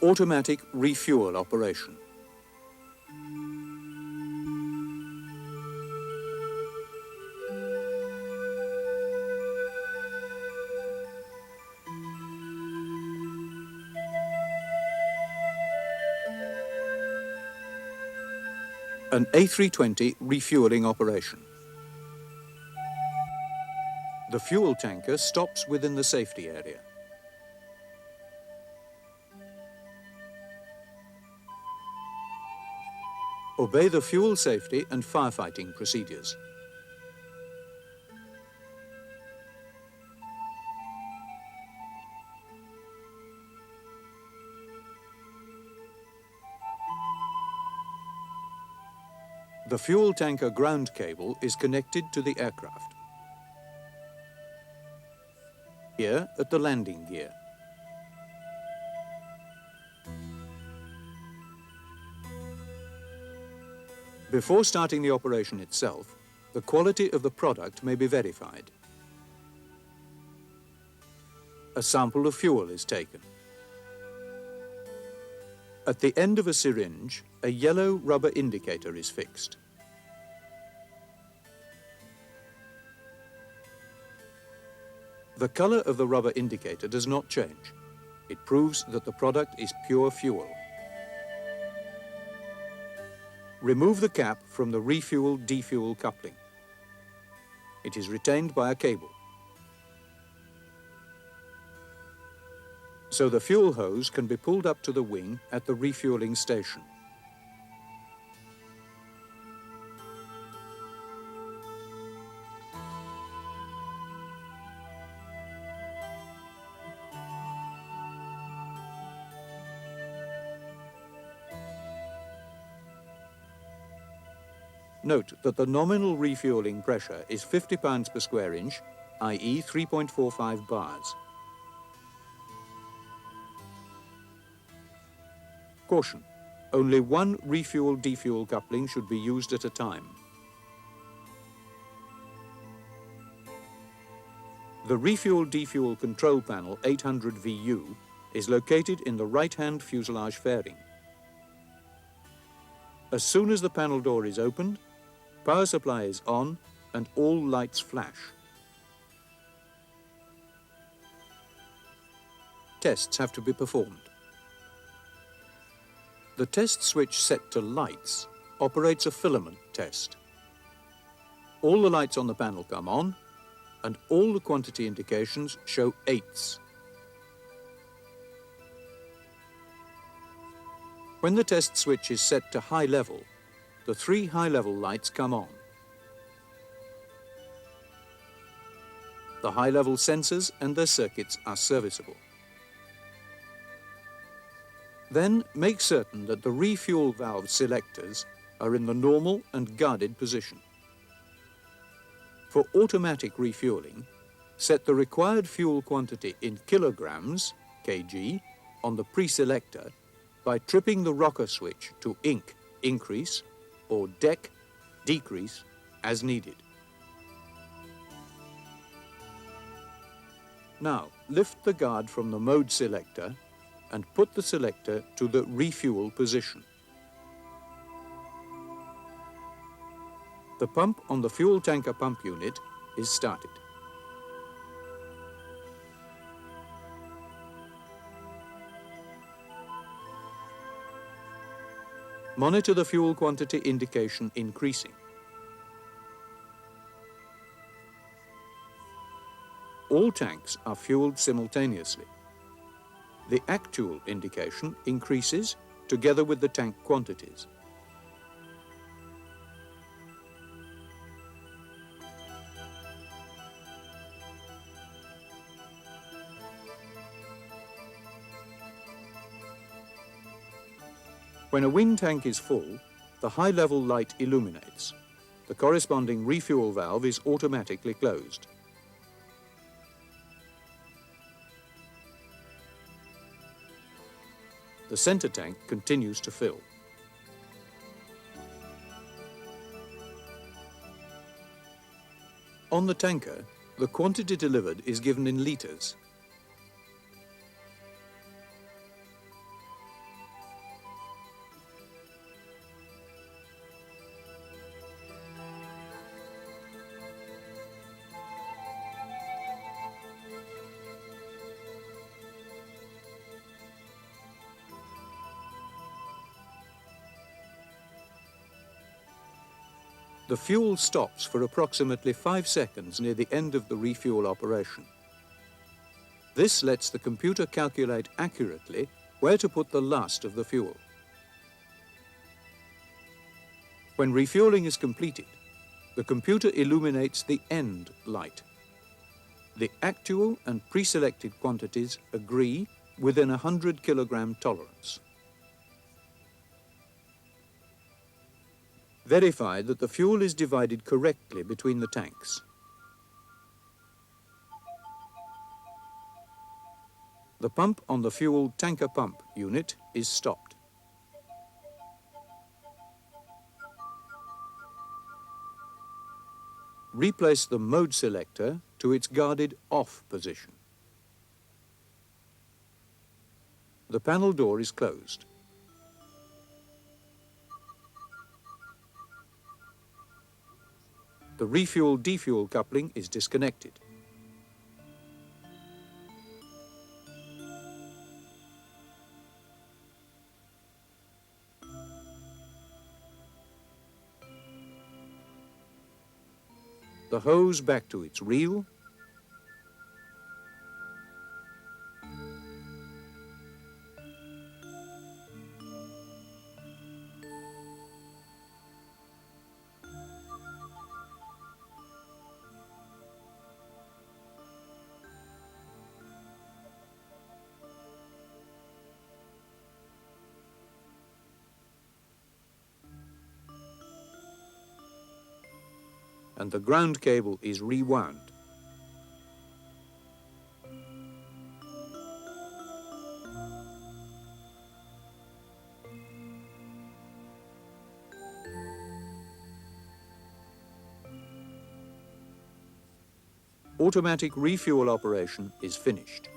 automatic refuel operation. An A320 refueling operation. The fuel tanker stops within the safety area. Obey the fuel safety and firefighting procedures. The fuel tanker ground cable is connected to the aircraft. Here at the landing gear. Before starting the operation itself, the quality of the product may be verified. A sample of fuel is taken. At the end of a syringe, a yellow rubber indicator is fixed. The color of the rubber indicator does not change. It proves that the product is pure fuel. Remove the cap from the refuel-defuel coupling. It is retained by a cable. So the fuel hose can be pulled up to the wing at the refueling station. Note that the nominal refueling pressure is 50 pounds per square inch, i.e. 3.45 bars. Caution: only one refuel-defuel coupling should be used at a time. The refuel-defuel control panel 800 VU is located in the right-hand fuselage fairing. As soon as the panel door is opened, power supply is on and all lights flash. Tests have to be performed. The test switch set to lights operates a filament test. All the lights on the panel come on and all the quantity indications show 8ths. When the test switch is set to high level, the 3 high-level lights come on. The high-level sensors and their circuits are serviceable. Then make certain that the refuel valve selectors are in the normal and guarded position. For automatic refueling, set the required fuel quantity in kilograms, kg, on the pre-selector by tripping the rocker switch to INC, increase, or DEC, decrease, as needed. Now, lift the guard from the mode selector and put the selector to the refuel position. The pump on the fuel tanker pump unit is started. Monitor the fuel quantity indication increasing. All tanks are fueled simultaneously. The actual indication increases together with the tank quantities. When a wing tank is full, the high-level light illuminates. The corresponding refuel valve is automatically closed. The center tank continues to fill. On the tanker, the quantity delivered is given in litres. The fuel stops for approximately 5 seconds near the end of the refuel operation. This lets the computer calculate accurately where to put the last of the fuel. When refueling is completed, the computer illuminates the end light. The actual and pre-selected quantities agree within a 100 kilogram tolerance. Verify that the fuel is divided correctly between the tanks. The pump on the fuel tanker pump unit is stopped. Replace the mode selector to its guarded off position. The panel door is closed. The refuel-defuel coupling is disconnected. The hose back to its reel. And the ground cable is rewound. Automatic refuel operation is finished.